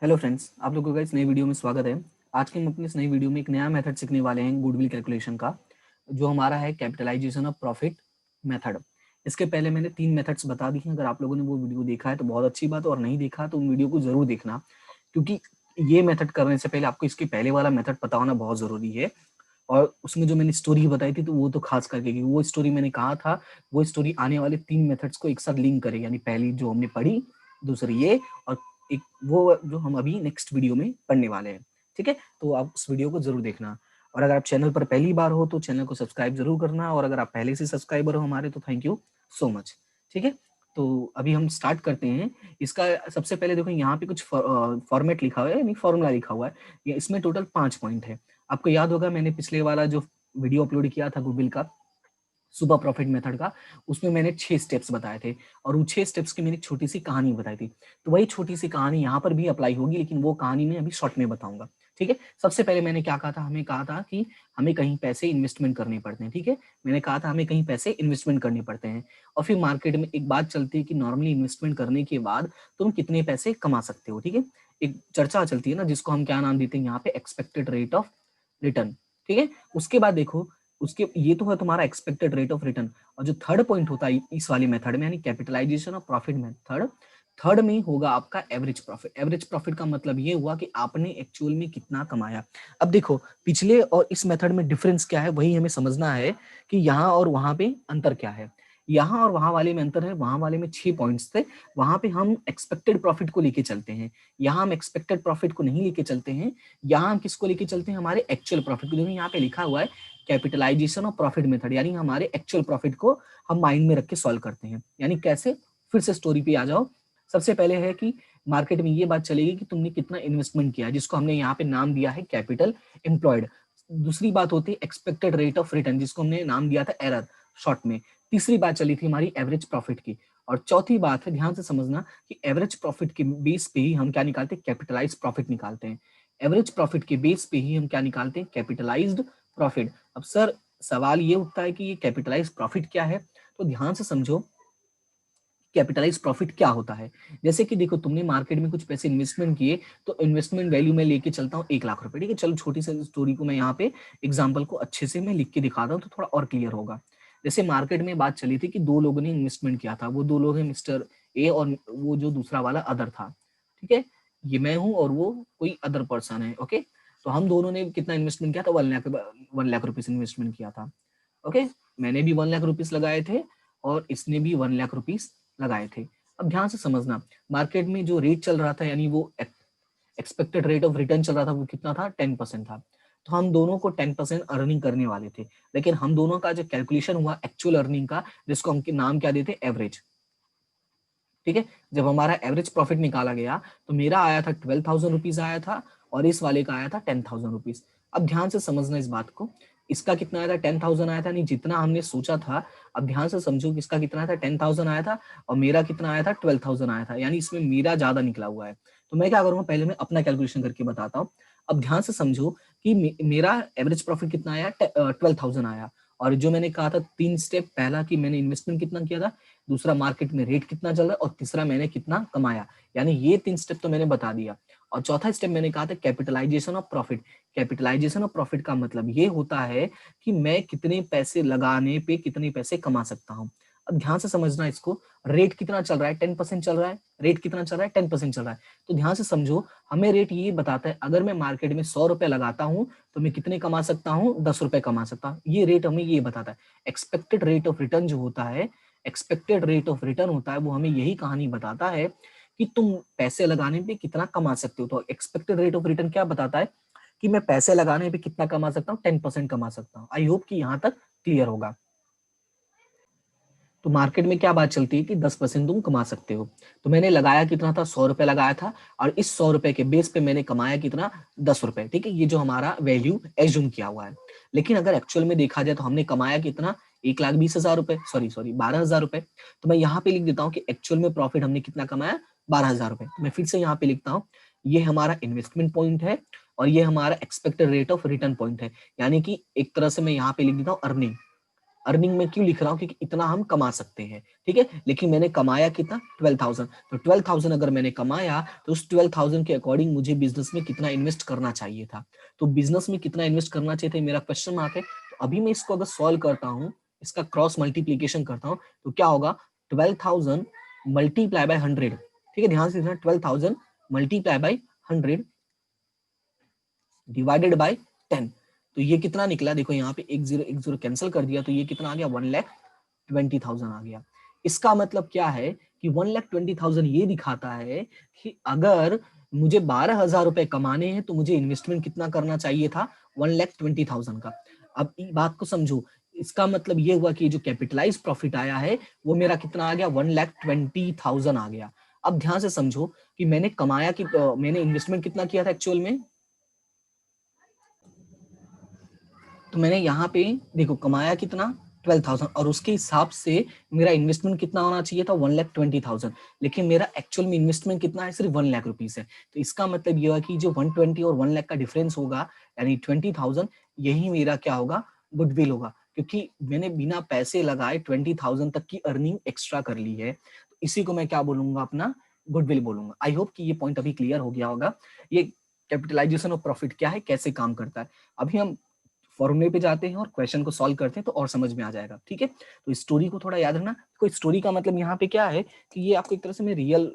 Hello friends, आप लोगों का इस नई वीडियो में स्वागत है। आज के हम अपनी इस नई वीडियो में एक नया मेथड सीखने वाले हैं गुडविल कैलकुलेशन का, जो हमारा है कैपिटलाइजेशन ऑफ प्रॉफिट मेथड। इसके पहले मैंने 3 मेथड्स बता दी हैं। अगर आप लोगों ने वो वीडियो देखा है तो बहुत अच्छी बात, और नहीं देखा तो उन वीडियो को जरूर देखना, क्योंकि ये मेथड करने से पहले आपको इसके पहले वाला मेथड पता होना बहुत जरूरी है। और उसमें जो मैंने स्टोरी बताई थी तो वो तो खास करके, क्योंकि वो स्टोरी मैंने कहा था वो स्टोरी आने वाले 3 मेथड्स को एक साथ लिंक करे, यानी पहली जो हमने पढ़ी, दूसरी ये, और एक वो जो हम अभी नेक्स्ट वीडियो में पढ़ने वाले हैं। ठीक है, तो आप उस वीडियो को जरूर देखना। और अगर आप चैनल पर पहली बार हो तो चैनल को सब्सक्राइब जरूर करना, और अगर आप पहले से सब्सक्राइबर हो हमारे तो थैंक यू सो मच। ठीक है, तो अभी हम स्टार्ट करते हैं। इसका सबसे पहले देखो, यहाँ पे कुछ फॉर्मेट लिखा हुआ है, यानी फॉर्मूला लिखा हुआ है। इसमें टोटल 5 पॉइंट है। आपको याद होगा मैंने पिछले वाला जो वीडियो अपलोड किया था गूगल का सुपर प्रॉफिट मेथड का, उसमें मैंने 6 स्टेप्स बताए थे, और उन 6 स्टेप्स की मैंने एक छोटी सी कहानी बताई थी। तो वही छोटी सी कहानी यहाँ पर भी अप्लाई होगी, लेकिन वो कहानी मैं अभी शॉर्ट में बताऊंगा। ठीक है, सबसे पहले मैंने क्या कहा था, हमें कहा था कि हमें कहीं पैसे इन्वेस्टमेंट करने पड़ते हैं। ठीक है, मैंने कहा था हमें कहीं पैसे इन्वेस्टमेंट करने पड़ते हैं, और फिर मार्केट में एक बात चलती है कि नॉर्मली इन्वेस्टमेंट करने के बाद तुम कितने पैसे कमा सकते हो। ठीक है, एक चर्चा चलती है ना, जिसको हम क्या नाम देते हैं यहाँ पे, एक्सपेक्टेड रेट ऑफ रिटर्न। ठीक है, उसके बाद देखो, उसके ये तो है तुम्हारा एक्सपेक्टेड रेट ऑफ रिटर्न, और जो थर्ड पॉइंट होता है इस वाली मेथड में, यानी capitalisation of profit method, third में होगा आपका एवरेज प्रॉफिट। एवरेज प्रॉफिट का मतलब ये हुआ कि आपने एक्चुअल में कितना कमाया। अब देखो, पिछले और इस मेथड में डिफरेंस क्या है, वही हमें समझना है कि यहाँ और वहां पे अंतर क्या है। यहाँ और वहां वाले में अंतर है, वहां वाले में 6 पॉइंट्स थे, वहां पे हम एक्सपेक्टेड प्रॉफिट को लेके चलते हैं, यहाँ हम एक्सपेक्टेड प्रॉफिट को नहीं लेके चलते हैं। यहाँ हम किसको लेके चलते हैं, हमारे एक्चुअल प्रॉफिट को। यहाँ पे लिखा हुआ है कैपिटलाइजेशन ऑफ प्रॉफिट मेथड, यानी हमारे एक्चुअल प्रॉफिट को हम माइंड में रख के सॉल्व करते हैं। यानी कैसे, फिर से स्टोरी पे आ जाओ। सबसे पहले है कि मार्केट में ये बात चलेगी कि तुमने कितना इन्वेस्टमेंट किया, जिसको हमने यहाँ पे नाम दिया है कैपिटल एम्प्लॉयड। दूसरी बात होती है एक्सपेक्टेड रेट ऑफ रिटर्न, जिसको हमने नाम दिया था एरर शॉर्ट में। तीसरी बात चली थी हमारी एवरेज प्रॉफिट की, और चौथी बात है, ध्यान से समझना, कि एवरेज प्रॉफिट के बेस पे ही हम क्या निकालते हैं, कैपिटलाइज प्रॉफिट निकालते हैं। एवरेज प्रॉफिट के बेस पे ही हम क्या निकालते हैं, कैपिटलाइज्ड प्रॉफिट। अब सर सवाल ये उठता है कि ये कैपिटलाइज प्रॉफिट क्या है, तो ध्यान से समझो कैपिटलाइज प्रॉफिट क्या होता है। जैसे कि देखो, तुमने मार्केट में कुछ पैसे इन्वेस्टमेंट किए, तो इन्वेस्टमेंट वैल्यू में लेके चलता हूँ 1 लाख रुपए। ठीक है, चलो छोटी सी स्टोरी को मैं यहाँ पे एग्जाम्पल को अच्छे से मैं लिख के दिखाता हूँ तो थोड़ा और क्लियर होगा। जैसे मार्केट में बात चली थी कि 2 लोगों ने इन्वेस्टमेंट किया था, वो 2 लोग हैं मिस्टर ए और वो जो दूसरा वाला अदर था। ठीक है, ये मैं हूँ और वो कोई अदर पर्सन है। ओके, तो हम दोनों ने कितना इन्वेस्टमेंट किया था, 1 लाख रुपीज इन्वेस्टमेंट किया था। ओके, मैंने भी 1 लाख रुपीज लगाए थे और इसने भी 1 लाख रुपीज लगाए थे। अब ध्यान से समझना, मार्केट में जो रेट चल रहा था, यानी वो एक्सपेक्टेड रेट ऑफ रिटर्न चल रहा था, वो कितना था, 10% था। तो हम दोनों को 10% अर्निंग करने वाले थे, लेकिन हम दोनों का जो कैलकुलेशन हुआ एक्चुअल अर्निंग का, जिसको हम नाम क्या देते, एवरेज। ठीक है, जब हमारा एवरेज प्रॉफिट निकाला गया तो मेरा आया था 12,000 रुपीज आया था, और इस वाले का आया था 10,000 रुपीज। अब ध्यान से समझना इस बात को, इसका कितना आया था, 10,000 आया था, नहीं जितना हमने सोचा था। अब ध्यान से समझो कि इसका कितना आया था, 10,000 आया था, और मेरा कितना आया था, 12,000 आया था, यानी इसमें मेरा ज्यादा निकला हुआ है। तो मैं क्या करूंगा, पहले मैं अपना कैलकुलेशन करके बताता हूँ। अब ध्यान से समझो कि मेरा एवरेज प्रॉफिट कितना आया, 12,000 आया। और जो मैंने कहा था 3 स्टेप, पहला कि मैंने इन्वेस्टमेंट कितना किया था, दूसरा मार्केट में रेट कितना चल रहा है, और तीसरा मैंने कितना कमाया। यानी ये 3 स्टेप तो मैंने बता दिया। और चौथा स्टेप मैंने कहा था capitalisation of profit. Capitalisation of profit का मतलब ये होता है कि मैं कितने पैसे लगाने पे कितने पैसे कमा सकता हूँ। अब ध्यान से समझना इसको, रेट कितना चल रहा है, 10% चल रहा है। रेट कितना चल रहा है, 10% चल रहा है। तो ध्यान से समझो, हमें रेट ये बताता है, अगर मैं मार्केट में 100 रुपए लगाता हूँ तो मैं कितने कमा सकता हूँ, 10 रुपए कमा सकता हूँ। ये रेट हमें ये बताता है। एक्सपेक्टेड रेट ऑफ रिटर्न जो होता है, एक्सपेक्टेड रेट ऑफ रिटर्न होता है, वो हमें यही कहानी बताता है कि तुम पैसे लगाने पे कितना कमा सकते हो। तो एक्सपेक्टेड रेट ऑफ रिटर्न क्या बताता है कि मैं पैसे लगाने पे कितना कमा सकता हूँ, 10% कमा सकता हूँ। आई होप कि यहाँ तक क्लियर होगा। तो मार्केट में क्या बात चलती है कि 10% तुम कमा सकते हो। तो मैंने लगाया कितना था, 100 रुपए लगाया था, और इस 100 रुपए के बेस पे मैंने कमाया कितना, 10 रुपए। ठीक है, ये जो हमारा वैल्यू एज्यूम किया हुआ है। लेकिन अगर एक्चुअल में देखा जाए तो हमने कमाया कितना, 1,20,000 रुपए, सॉरी 12,000 रुपए। तो मैं यहाँ पे लिख देता हूँ कि एक्चुअल में प्रॉफिट हमने कितना कमाया, 12,000 रुपए। तो मैं फिर से यहाँ पे लिखता हूँ, ये हमारा इन्वेस्टमेंट पॉइंट है, और ये हमारा expected rate of return point है। यानी कि एक तरह से मैं यहाँ पे लिख देता हूँ अर्निंग। अर्निंग में क्यों लिख रहा हूँ, क्योंकि इतना हम कमा सकते हैं, ठीक है। लेकिन मैंने कमाया कितना, 12,000। तो 12,000 अगर मैंने कमाया तो उस 12,000 के अकॉर्डिंग मुझे बिजनेस में कितना इन्वेस्ट करना चाहिए था। तो बिजनेस में कितना इन्वेस्ट करना चाहिए था, मेरा क्वेश्चन मार्क है। तो अभी मैं इसको अगर सॉल्व करता हूँ, इसका क्रॉस मल्टीप्लीकेशन करता हूँ, तो क्या होगा, 12,000 मल्टीप्लाई बाय 100, ठीक है, ध्यान से देखना, 12,000 मल्टीप्लाई बाय 100 डिवाइडेड बाय 10। तो ये कितना निकला, देखो यहाँ पे एक जीरो कैंसिल कर दिया, तो ये कितना आ गया, 1,20,000 आ गया। इसका मतलब क्या है कि 1,20,000 ये दिखाता है कि अगर मुझे 12,000 रुपए कमाने हैं तो मुझे इन्वेस्टमेंट कितना करना चाहिए था, 1,20,000 का। अब इस बात को समझो, इसका मतलब ये हुआ कि जो कैपिटलाइज प्रॉफिट आया है वो मेरा कितना आ गया, 1,20,000 आ गया। अब ध्यान से समझो कि मैंने कमाया कि मैंने इन्वेस्टमेंट कितना किया था एक्चुअल में। तो मैंने यहाँ पे देखो कमाया कितना, 12,000, और उसके हिसाब से मेरा इन्वेस्टमेंट कितना होना चाहिए था, 1,20,000। लेकिन मेरा एक्चुअल में इन्वेस्टमेंट कितना है, सिर्फ 1 लाख रुपीज है। तो इसका मतलब ये हुआ कि जो 120 और 1 लाख का डिफरेंस होगा, यानी 20,000, यही मेरा क्या होगा, गुडविल होगा, क्योंकि मैंने बिना पैसे लगाए 20,000 तक की अर्निंग एक्स्ट्रा कर ली है। तो इसी को मैं क्या बोलूंगा, अपना गुडविल बोलूंगा। आई होप कि ये पॉइंट अभी क्लियर हो गया होगा, ये कैपिटलाइजेशन ऑफ प्रॉफिट क्या है, कैसे काम करता है। अभी हम फॉर्मूले पे जाते हैं और क्वेश्चन को सॉल्व करते हैं, तो और समझ में आ जाएगा, ठीक है। तो स्टोरी को थोड़ा याद रखना। कोई स्टोरी का मतलब यहाँ पे क्या है कि ये आपको एक तरह से मैं रियल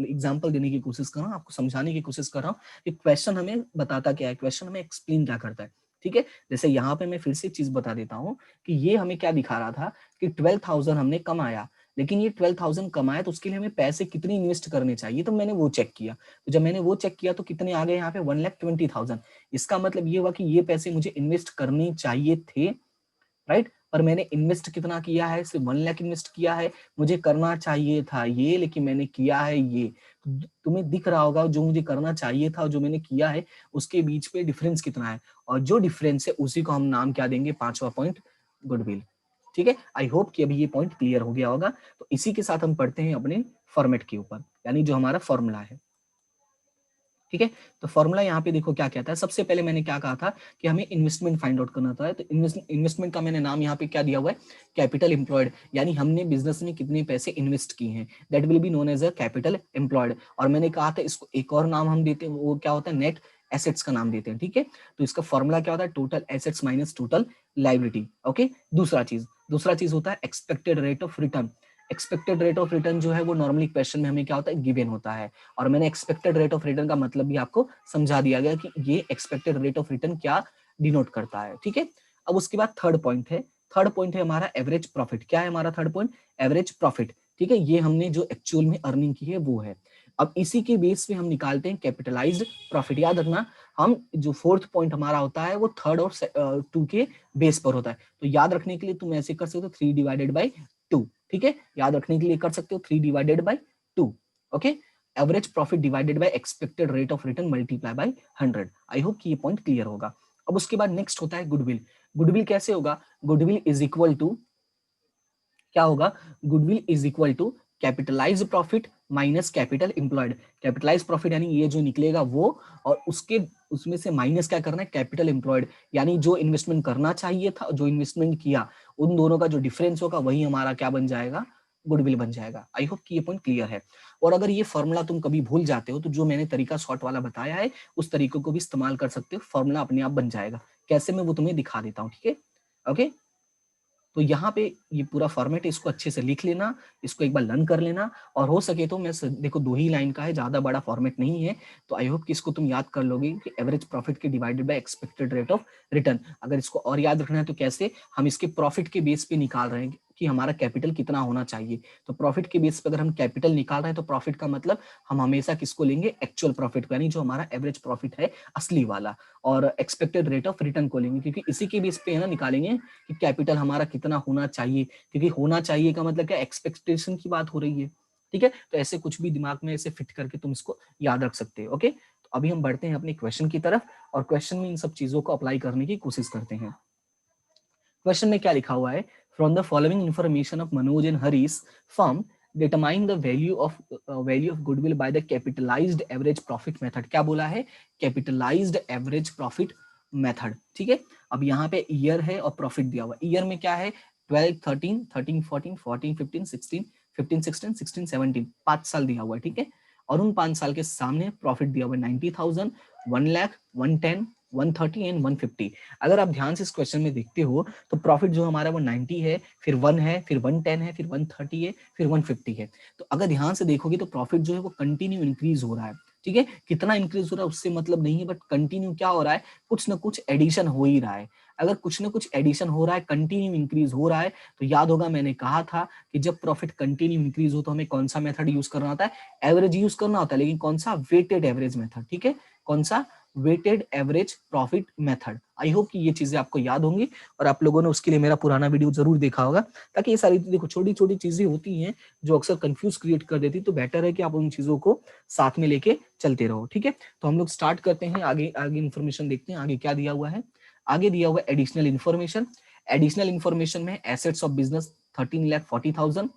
एग्जांपल देने की कोशिश कर रहा हूँ, आपको समझाने की कोशिश कर रहा हूँ कि क्वेश्चन हमें बताता क्या है, क्वेश्चन हमें एक्सप्लेन क्या करता है, ठीक है। जैसे यहाँ पे मैं फिर से एक चीज बता देता हूँ कि ये हमें क्या दिखा रहा था कि 12,000 हमने कमाया, लेकिन ये 12,000 कमाया तो उसके लिए हमें पैसे कितने इन्वेस्ट करने चाहिए, तो मैंने वो चेक किया। तो जब मैंने वो चेक किया तो कितने आ गए यहाँ पे, 1,20,000। इसका मतलब ये हुआ कि ये पैसे मुझे इन्वेस्ट करने चाहिए थे, राइट। पर मैंने इन्वेस्ट कितना किया है, सिर्फ 1 लाख इन्वेस्ट किया है। मुझे करना चाहिए था ये, लेकिन मैंने किया है ये। तुम्हें दिख रहा होगा जो मुझे करना चाहिए था और जो मैंने किया है उसके बीच पे डिफरेंस कितना है, और जो डिफरेंस है उसी को हम नाम क्या देंगे, 5वां पॉइंट, गुडविल, ठीक है। आई होप कि अभी ये पॉइंट क्लियर हो गया होगा। तो इसी के साथ हम पढ़ते हैं अपने फॉर्मेट के ऊपर, यानी जो हमारा फॉर्मूला है, ठीक है। तो फॉर्मूला यहाँ पे देखो क्या कहता है। सबसे पहले मैंने क्या कहा था कि हमें इन्वेस्टमेंट फाइंड आउट करना था। तो इन्वेस्टमेंट का मैंने नाम यहाँ पे क्या दिया हुआ है, कैपिटल एम्प्लॉयड, यानी हमने बिजनेस में कितने पैसे इन्वेस्ट किए हैं, that will be known as a capital employed. और मैंने कहा था इसको एक और नाम हम देते हैं, वो क्या होता है, नेट एसेट्स का नाम देते हैं, ठीक है। तो इसका फॉर्मूला क्या होता है, total assets minus total liability, okay. दूसरा चीज होता है expected rate of return. Expected rate of return जो है वो नॉर्मली क्वेश्चन में हमें क्या होता है, गिवन होता है। और मैंने एक्सपेक्टेड रेट ऑफ रिटर्न का मतलब भी आपको समझा दिया गया कि ये एक्सपेक्टेड रेट ऑफ रिटर्न क्या डिनोट करता है, ठीक है। अब उसके बाद थर्ड पॉइंट है हमारा एवरेज प्रॉफिट। क्या है हमारा थर्ड पॉइंट, एवरेज प्रॉफिट, ठीक है। ये हमने जो एक्चुअल में अर्निंग की है वो है। अब इसी के बेस पे हम निकालते हैं कैपिटलाइज्ड प्रॉफिट। याद रखना, हम जो फोर्थ पॉइंट हमारा होता है वो थर्ड और 2 के बेस पर होता है। तो याद रखने के लिए तुम ऐसे कर सकते हो 3 डिवाइडेड बाई 2, ठीक है। याद रखने के लिए कर सकते हो 3 divided by 2, okay. Average profit divided by expected rate of return multiply by 100। I hope कि ये पॉइंट क्लियर होगा। अब उसके बाद नेक्स्ट होता है गुडविल। गुडविल कैसे होगा, गुडविल इज इक्वल टू क्या होगा, goodwill is equal to capitalise profit minus capital employed. Capitalise profit यानी ये जो निकलेगा वो, और उसमें से माइनस क्या करना है, कैपिटल एम्प्लॉयड, यानी जो इन्वेस्टमेंट करना चाहिए था, जो इन्वेस्टमेंट किया, उन दोनों का जो डिफरेंस होगा वही हमारा क्या बन जाएगा, गुडविल बन जाएगा। आई होप कि ये पॉइंट क्लियर है। और अगर ये फॉर्मूला तुम कभी भूल जाते हो तो जो मैंने तरीका शॉर्ट वाला बताया है उस तरीके को भी इस्तेमाल कर सकते हो, फॉर्मूला अपने आप बन जाएगा। कैसे, मैं वो तुम्हें दिखा देता हूँ, ठीक है, ओके। तो यहाँ पे ये पूरा फॉर्मेट है, इसको अच्छे से लिख लेना, इसको एक बार लर्न कर लेना। और हो सके तो मैं देखो 2 ही लाइन का है, ज्यादा बड़ा फॉर्मेट नहीं है। तो आई होप कि इसको तुम याद कर लोगे कि एवरेज प्रॉफिट के divided by expected rate of return. अगर इसको और याद रखना है तो कैसे, हम इसके प्रॉफिट के बेस पे निकाल रहे हैं कि हमारा कैपिटल कितना होना चाहिए। तो प्रॉफिट के बेस पे अगर हम कैपिटल निकाल रहे हैं तो प्रॉफिट का मतलब हम हमेशा किसको लेंगे, एक्चुअल प्रॉफिट को, यानी जो हमारा एवरेज प्रॉफिट है असली वाला। और एक्सपेक्टेड रेट ऑफ रिटर्न को लेंगे, क्योंकि इसी के बेस पे है ना निकालेंगे कि कैपिटल हमारा कितना होना चाहिए। क्योंकि होना चाहिए का मतलब क्या, एक्सपेक्टेशन की बात हो रही है, ठीक है। तो ऐसे कुछ भी दिमाग में ऐसे फिट करके तुम इसको याद रख सकते हो, ओके। तो अभी हम बढ़ते हैं अपने क्वेश्चन की तरफ, और क्वेश्चन में इन सब चीजों को अप्लाई करने की कोशिश करते हैं। क्वेश्चन में क्या लिखा हुआ है, from the following information of Manoj and Harish firm determine the value of goodwill by the capitalised average profit method. क्या बोला है, कैपिटलाइज्ड एवरेज प्रॉफिट मेथड, ठीक है। अब यहाँ पे ईयर है और प्रॉफिट दिया हुआ, ईयर में क्या है, 12, 13, 13, 14, 14, 15, 16, 15, 16, 16, 17, 5 साल दिया हुआ है, ठीक है। और उन 5 साल के सामने प्रॉफिट दिया हुआ है 90,000, 1 लाख, 110, 130 एंड 150। अगर आप ध्यान से इस क्वेश्चन में देखते हो तो प्रॉफिट जो हमारा वो 90 है, फिर 1 है, फिर 110 है, फिर 130 है, फिर 150 है। तो अगर ध्यान से देखोगे तो प्रॉफिट जो है वो कंटिन्यू इंक्रीज हो रहा है, ठीक है। कितना इंक्रीज हो रहा है उससे मतलब नहीं है, बट कंटिन्यू क्या हो रहा है, कुछ ना कुछ एडिशन हो ही रहा है। अगर कुछ ना कुछ एडिशन हो रहा है, कंटिन्यू इंक्रीज हो रहा है, तो याद होगा मैंने कहा था कि जब प्रॉफिट कंटिन्यू इंक्रीज हो तो हमें कौन सा मेथड यूज करना होता है, एवरेज यूज करना होता है, लेकिन कौन सा, वेटेड एवरेज मेथड, ठीक है। कौन सा, weighted average profit method. I hope कि ये चीजें आपको याद होंगी और आप लोगों ने उसके लिए मेरा पुराना वीडियो जरूर देखा होगा, ताकि ये सारी देखो छोटी छोटी चीजें होती हैं जो अक्सर कंफ्यूज क्रिएट कर देती, तो बेटर है कि आप उन चीजों को साथ में लेके चलते रहो, ठीक है। तो हम लोग स्टार्ट करते हैं, आगे आगे इन्फॉर्मेशन देखते हैं, आगे क्या दिया हुआ है। आगे दिया हुआ एडिशनल इन्फॉर्मेशन। एडिशनल इन्फॉर्मेशन में assets of business 13,40,000,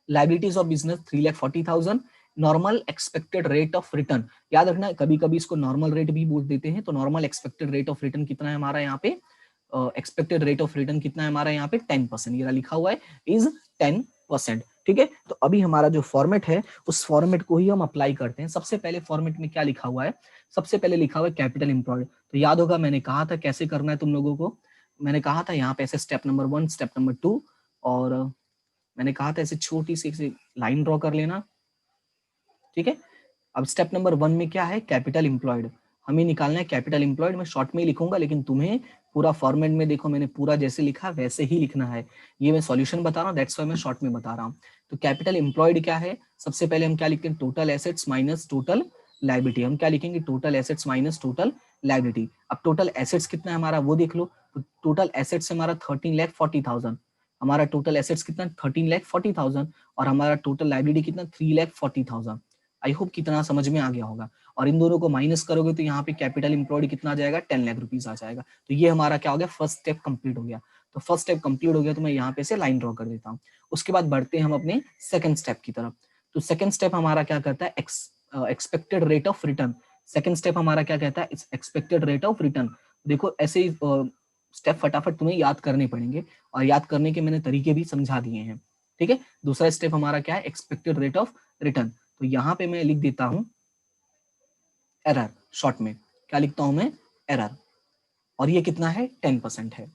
liabilities of business 3,40,000, normal expected rate of return. याद रखना कभी कभी इसको नॉर्मल रेट भी बोल देते हैं, तो normal expected rate of return कितना है हमारा यहाँ पे, एक्सपेक्टेड रेट ऑफ रिटर्न कितना है हमारा यहाँ पे 10%, ये लिखा हुआ है इज 10%, ठीक है। तो अभी हमारा जो फॉर्मेट है उस फॉर्मेट को ही हम अप्लाई करते हैं। सबसे पहले फॉर्मेट में क्या लिखा हुआ है, सबसे पहले लिखा हुआ है कैपिटल एम्प्लॉयड। तो याद होगा मैंने कहा था कैसे करना है तुम लोगों को, मैंने कहा था यहाँ पे ऐसे स्टेप नंबर 1, स्टेप नंबर 2, और मैंने कहा था ऐसे छोटी सी लाइन ड्रॉ कर लेना, ठीक है। अब स्टेप नंबर 1 में क्या है, कैपिटल एम्प्लॉयड हमें निकालना है। कैपिटल एम्प्लॉयड मैं शॉर्ट में ही लिखूंगा, लेकिन तुम्हें पूरा फॉर्मेट में देखो मैंने पूरा जैसे लिखा वैसे ही लिखना है। ये मैं सॉल्यूशन बता रहा हूँ, दैट्स व्हाई मैं शॉर्ट में बता रहा हूँ। तो कैपिटल एम्प्लॉयड क्या है, सबसे पहले हम क्या लिखते हैं, total assets minus total liability. हम क्या लिखेंगे, total assets minus total liability. अब टोटल एसेट्स कितना है हमारा वो देख लो, तो टोटल एसेट्स हमारा 13,40,000, हमारा टोटल एसेट्स कितना 13,40,000, और हमारा टोटल लायबिलिटी कितना 3,40,000। आई होप कितना समझ में आ गया होगा। और इन दोनों को माइनस करोगे तो यहाँ पे कैपिटल एम्प्लॉयड कितना आ जाएगा, 10 लाख रुपीज आ जाएगा। तो ये हमारा क्या हो गया, फर्स्ट स्टेप कंप्लीट हो गया। तो फर्स्ट स्टेप कंप्लीट हो गया तो मैं यहाँ पे से लाइन ड्रॉ कर देता हूँ। उसके बाद बढ़ते हैं हम अपने सेकंड स्टेप की तरफ। तो सेकंड स्टेप हमारा क्या करता है, expected rate of return. Second step हमारा क्या कहता है, एक्सपेक्टेड रेट ऑफ रिटर्न। देखो ऐसे स्टेप फटाफट तुम्हें याद करने पड़ेंगे, और याद करने के मैंने तरीके भी समझा दिए हैं, ठीक है। दूसरा स्टेप हमारा क्या है, एक्सपेक्टेड रेट ऑफ रिटर्न। तो यहाँ पे मैं लिख देता हूं एरर, शॉर्ट में क्या लिखता हूं मैं, एरर, और ये कितना है 10% है।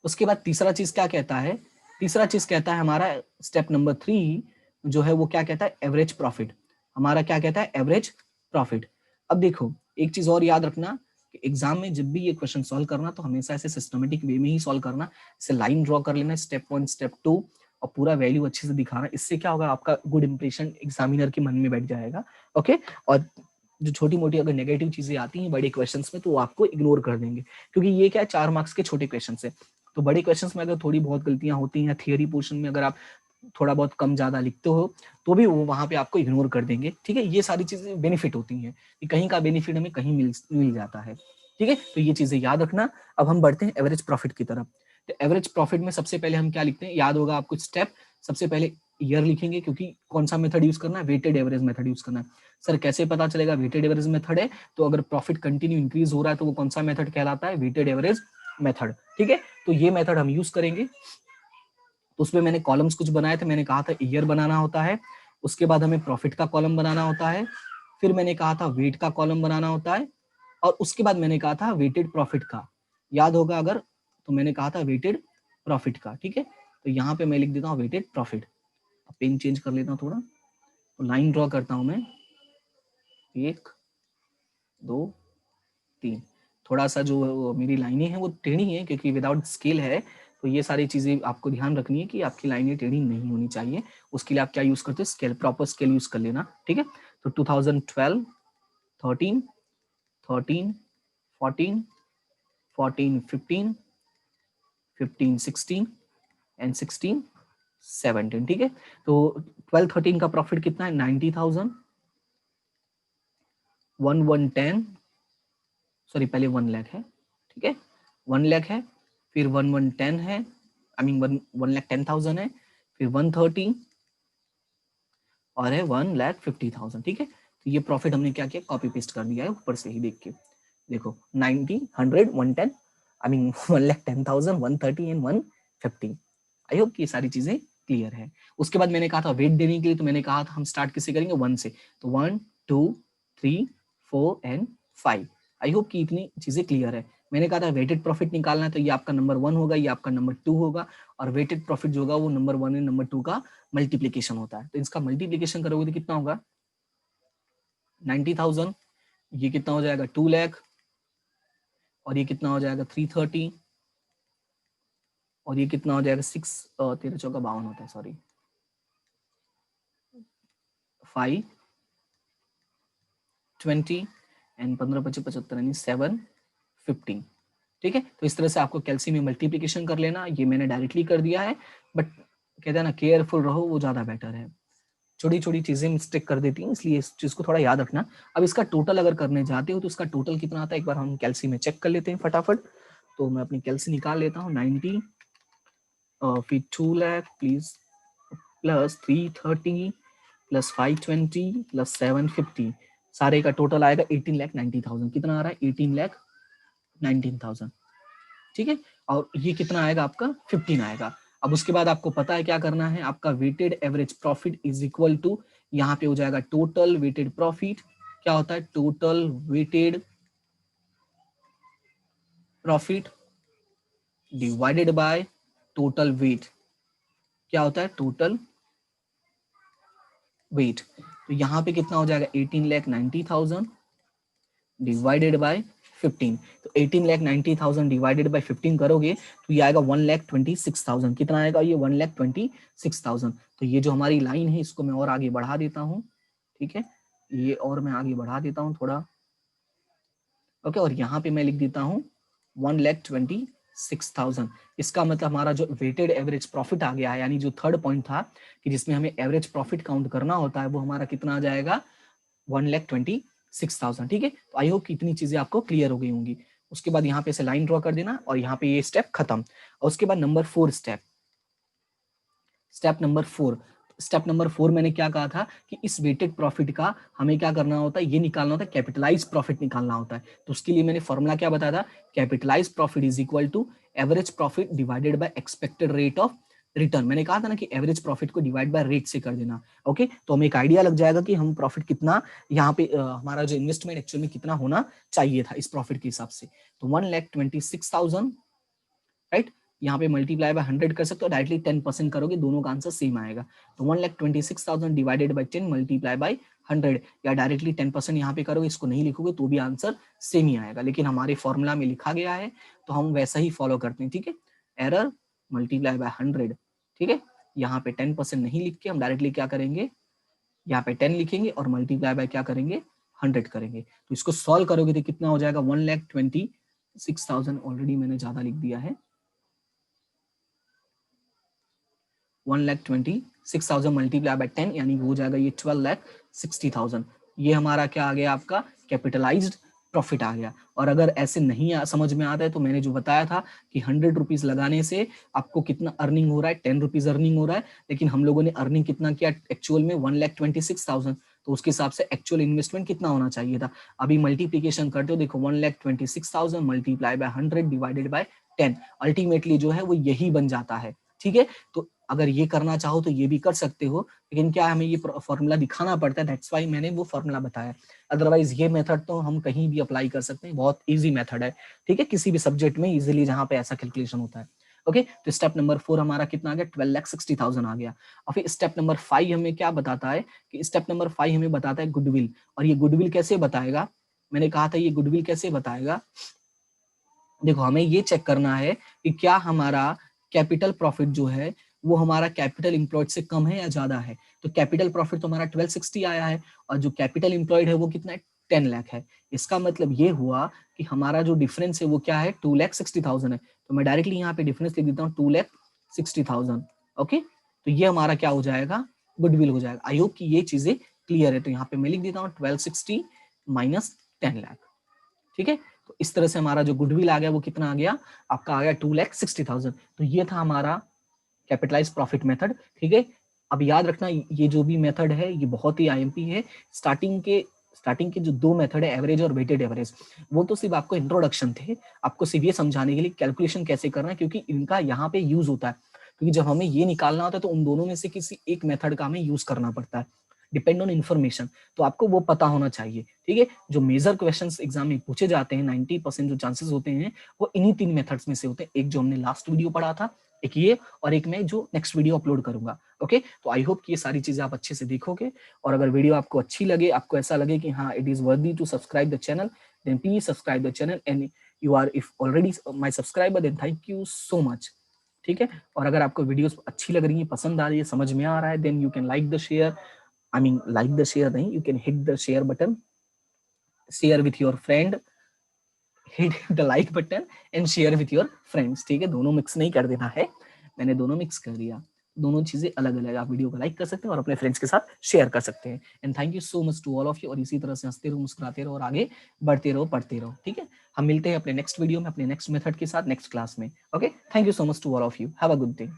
उसके बाद तीसरा चीज क्या कहता है, तीसरा चीज कहता है हमारा स्टेप नंबर 3 जो है वो क्या कहता है, एवरेज प्रॉफिट। हमारा क्या कहता है, एवरेज प्रॉफिट। अब देखो एक चीज और याद रखना कि एग्जाम में जब भी ये क्वेश्चन सॉल्व करना तो हमेशा ऐसे सिस्टमेटिक वे में ही सॉल्व करना, ऐसे लाइन ड्रॉ कर लेना स्टेप 1 स्टेप 2, और पूरा वैल्यू अच्छे से दिखाना। इससे क्या होगा, आपका गुड इंप्रेशन एग्जामिनर के मन में बैठ जाएगा, ओके। और जो छोटी मोटी अगर नेगेटिव चीजें आती हैं बड़े क्वेश्चंस में तो वो आपको इग्नोर कर देंगे, क्योंकि ये क्या है 4 मार्क्स के छोटे क्वेश्चन है। तो बड़े क्वेश्चंस में अगर थोड़ी बहुत गलतियां होती हैं, थियरी पोर्शन में अगर आप थोड़ा बहुत कम ज्यादा लिखते हो तो भी वो वहां पे आपको इग्नोर कर देंगे, ठीक है। ये सारी चीजें बेनिफिट होती हैं कि कहीं का बेनिफिट हमें कहीं मिल जाता है, ठीक है। तो ये चीजें याद रखना। अब हम बढ़ते हैं एवरेज प्रॉफिट की तरफ। तो एवरेज प्रॉफिट में सबसे पहले हम क्या लिखते हैं, याद होगा आपको स्टेप, सबसे पहले ईयर लिखेंगे, क्योंकि कौन सा मेथड यूज करना है, वेटेड एवरेज मेथड यूज करना है। सर कैसे पता चलेगा वेटेड एवरेज मेथड है, तो अगर प्रॉफिट कंटिन्यू इंक्रीज हो रहा है तो वो कौन सा मेथड कहलाता है, वेटेड एवरेज मेथड, ठीक है। तो ये मेथड हम यूज करेंगे। तो उसमें मैंने कॉलम्स कुछ बनाए थे, मैंने कहा था ईयर बनाना होता है, उसके बाद हमें प्रॉफिट का कॉलम बनाना होता है, फिर मैंने कहा था वेट का कॉलम बनाना होता है, और उसके बाद मैंने कहा था वेटेड प्रॉफिट का, याद होगा अगर, तो मैंने कहा था वेटेड प्रॉफिट का, ठीक है। तो यहाँ पे मैं लिख देता हूँ वेटेड प्रॉफिट। पेन चेंज कर लेता हूँ थोड़ा, तो लाइन ड्रॉ करता हूँ मैं, 1 2 3। थोड़ा सा जो मेरी लाइनें हैं वो टेढ़ी हैं क्योंकि विदाउट स्केल है, तो ये सारी चीजें आपको ध्यान रखनी है कि आपकी लाइनें टेढ़ी नहीं होनी चाहिए। उसके लिए आप क्या यूज करते हैं, स्केल, प्रॉपर स्केल यूज कर लेना, ठीक है। तो 2012, 13, 13, 14, 14, 15, 15, 16 एंड 16, 17, ठीक है। तो 12, 13 का प्रॉफिट कितना है, 90,000, 110, सॉरी पहले 1 लाख है, ठीक है, 1 लाख है, फिर 1110 है, आई मीन 1,10,000 है, फिर 130 और है 1,50,000, ठीक है। तो ये प्रॉफिट हमने क्या किया, कॉपी पेस्ट कर दिया है ऊपर से ही देख के। देखो 90, 100, 110, I mean 1,10,000, 130 and 50। I hope कि ये सारी चीजें क्लियर है। उसके बाद मैंने कहा था वेट देने के लिए, तो मैंने कहा था हम स्टार्ट किससे करेंगे, 1 से। तो 1 2 3 4 एंड 5। आई होप कि इतनी चीजें क्लियर है। मैंने कहा था वेटेड प्रॉफिट निकालना है, तो ये आपका नंबर 1 होगा, ये आपका नंबर 2 होगा, और वेटेड प्रॉफिट जो होगा वो नंबर 1 एंड नंबर 2 का मल्टीप्लीकेशन होता है। तो इसका मल्टीप्लीकेशन करोगे तो कितना होगा, 90,000, ये कितना हो जाएगा 2 लाख, और ये कितना हो जाएगा 330, और ये कितना हो जाएगा 6, 13 चौका 52 होता है, सॉरी 5 20 एंड 15 25 75 यानी 750। ठीक है, तो इस तरह से आपको कैल्शियम में मल्टीप्लीकेशन कर लेना। ये मैंने डायरेक्टली कर दिया है, बट कहते हैं ना केयरफुल रहो, वो ज्यादा बेटर है। छोटी छोटी चीजें मिस्टेक कर देती हैं, इसलिए इस चीज को थोड़ा याद रखना। अब इसका टोटल अगर करने जाते हो तो इसका टोटल कितना आता है, एक बार हम कैल्शियम में चेक कर लेते हैं फटाफट। तो मैं अपनी कैल्शियम निकाल लेता हूँ, 90 फिर 2 lakh please plus 330 plus 520 plus 750, सारे का टोटल आएगा 18,90,000। कितना आ रहा है, 18,19,000। ठीक है, और ये कितना आएगा आपका 15 आएगा। अब उसके बाद आपको पता है क्या करना है, आपका weighted average profit is equal to, यहाँ पे हो जाएगा टोटल वेटेड प्रॉफिट। क्या होता है, total weighted profit divided by total weight. क्या होता है, टोटल वेट। तो यहाँ पे कितना हो जाएगा, 18,90,000 डिवाइडेड बाय 15। तो 18,90,000 डिवाइडेड बाय 15 करोगे तो ये आएगा 1,26,000। कितना आएगा ये, 1,26,000। तो ये जो हमारी लाइन है इसको मैं और आगे बढ़ा देता हूँ। ठीक है, ये और मैं आगे बढ़ा देता हूँ थोड़ा। ओके, और यहाँ पे मैं लिख देता हूँ 1,26,000। इसका मतलब हमारा जो वेटेड एवरेज प्रॉफिट आ गया है, यानी जो थर्ड पॉइंट था कि जिसमें हमें एवरेज प्रॉफिट काउंट करना होता है, वो हमारा कितना आ जाएगा, 1,26,000। ठीक है, तो आई होप कि इतनी चीजें आपको क्लियर हो गई होंगी। उसके बाद यहाँ पे से लाइन ड्रॉ कर देना, और यहाँ पे ये स्टेप खत्म। और उसके बाद नंबर 4 स्टेप नंबर 4 मैंने क्या कहा था कि इस वेटेड प्रॉफिट का हमें क्या करना होता है, ये निकालना होता है, कैपिटलाइज प्रॉफिट निकालना होता है। तो उसके लिए मैंने फॉर्मूला क्या बताया था, capitalise profit is equal to average profit divided by expected rate of return. मैंने कहा था ना कि एवरेज प्रॉफिट को डिवाइड बाय रेट से कर देना। ओके, तो हमें एक आइडिया लग जाएगा कि हम प्रॉफिट कितना, यहाँ पे हमारा जो इन्वेस्टमेंट एक्चुअल में कितना होना चाहिए था इस प्रॉफिट के हिसाब से। तो 1,26,000, राइट, यहाँ पे मल्टीप्लाई बाय 100 कर सकते हो, डायरेक्टली 10% करोगे, दोनों का आंसर सेम आएगा। तो 1,26,000 डिवाइडेड बाय 10 मल्टीप्लाई बाय 100, या डायरेक्टली 10% यहाँ पे करोगे, इसको नहीं लिखोगे तो भी आंसर सेम ही आएगा, लेकिन हमारे फॉर्मूला में लिखा गया है तो हम वैसा ही फॉलो करते हैं। ठीक है, एरर मल्टीप्लाई बाय 100। ठीक है, यहाँ पे 10% नहीं लिख के हम डायरेक्टली क्या करेंगे, यहाँ पे 10 लिखेंगे और मल्टीप्लाई बाय क्या करेंगे, 100 करेंगे। तो इसको सॉल्व करोगे तो कितना हो जाएगा, 1,26,000, ऑलरेडी मैंने ज्यादा लिख दिया है, 1,26,000 मल्टीप्लाई बाय 10 यानी हो जाएगा ये 12,60,000। ये हमारा क्या आ गया, आपका कैपिटलाइज्ड प्रॉफिट आ गया। और अगर ऐसे नहीं समझ में आता है तो मैंने जो बताया था कि 100 रुपीज लगाने से आपको कितना अर्निंग हो रहा है, 10 रुपीज अर्निंग हो रहा है, लेकिन हम लोगों ने अर्निंग कितना किया एक्चुअल में, 1,26,000। तो उसके हिसाब से एक्चुअल इन्वेस्टमेंट कितना होना चाहिए था। अभी मल्टीप्लीकेशन करते हो, देखो 1,26,000 multiply by 100 divided by 10, ultimately जो है वो यही बन जाता है। ठीक है, तो अगर ये करना चाहो तो ये भी कर सकते हो, लेकिन क्या हमें ये फॉर्मूला दिखाना पड़ता है, दैट्स वाई मैंने वो फॉर्मूला बताया। अदरवाइज ये मेथड तो हम कहीं भी अप्लाई कर सकते हैं, बहुत इजी मेथड है। ठीक है, किसी भी सब्जेक्ट में इजीली जहां पे ऐसा कैलकुलेशन होता है। ओके, तो स्टेप नंबर 4 हमारा कितना आ गया, 12,60,000 आ गया। और फिर स्टेप नंबर 5 हमें क्या बताता है कि स्टेप नंबर 5 हमें बताता है गुडविल। और ये गुडविल कैसे बताएगा, मैंने कहा था ये गुडविल कैसे बताएगा, देखो हमें ये चेक करना है कि क्या हमारा कैपिटल प्रॉफिट जो है वो हमारा कैपिटल इंप्लॉयड से कम है या ज्यादा है। तो कैपिटल प्रॉफिट तो हमारा 1260 आया है, और जो कैपिटल इंप्लॉयड है वो कितना है, 10 लाख है। इसका मतलब ये हुआ कि हमारा जो डिफरेंस है वो क्या है, 2,60,000 है। तो मैं डायरेक्टली यहाँ पे डिफरेंस लिख देता हूँ 2,60,000। ओके, तो ये हमारा क्या हो जाएगा, गुडविल हो जाएगा। आई होप कि ये चीजें क्लियर है। तो यहाँ पे मैं लिख देता हूँ 1260 माइनस 10 लाख। ठीक है, तो इस तरह से हमारा जो गुडविल आ गया वो कितना आ गया, आपका आ गया 2,60,000। तो ये था हमारा कैपिटलाइज प्रॉफिट मेथड। ठीक है, अब याद रखना ये जो भी मेथड है ये बहुत ही आईएमपी है। स्टार्टिंग के स्टार्टिंग के जो 2 मेथड है एवरेज और वेटेड एवरेज, वो तो सिर्फ आपको इंट्रोडक्शन थे, आपको सिर्फ ये समझाने के लिए कैलकुलेशन कैसे करना है, क्योंकि इनका यहाँ पे यूज होता है, क्योंकि जब हमें ये निकालना होता है तो उन दोनों में से किसी एक मेथड का हमें यूज करना पड़ता है, डिपेंड ऑन इन्फॉर्मेशन, तो आपको वो पता होना चाहिए, ठीक है। जो मेजर क्वेश्चंस एग्जाम में पूछे जाते हैं 90% जो चांसेस होते हैं वो इन्हीं 3 मेथड्स में से होते हैं, एक जो हमने लास्ट वीडियो पढ़ा था, एक ये, और एक मैं जो नेक्स्ट वीडियो अपलोड करूंगा। ओके, तो आई होप कि ये सारी चीजें आप अच्छे से देखोगे, और अगर वीडियो आपको अच्छी लगे, आपको ऐसा लगे कि हाँ it is worthy to subscribe the channel, then please subscribe the channel, and you are if already my subscriber then thank you so much, ठीक है। और अगर आपको वीडियोस अच्छी लग रही है, पसंद आ रही है, समझ में आ रहा है, then you can like the share, I mean like the share नहीं, you can hit the share button, share with your friend, hit the like button and share with your friends, ठीक है। दोनों मिक्स नहीं कर देना है, मैंने दोनों मिक्स कर दिया, दोनों चीजें अलग अलग, आप वीडियो को लाइक कर सकते हैं और अपने फ्रेंड्स के साथ शेयर कर सकते हैं। And thank you so much to all of you, और इसी तरह से हंसते रहो, मुस्कुराते रहो और आगे बढ़ते रहो, पढ़ते रहो, ठीक है। हम मिलते हैं अपने नेक्स्ट वीडियो में, अपने नेक्स्ट मेथड के साथ, नेक्स्ट क्लास में। Okay, thank you so much to all of you, have a good day.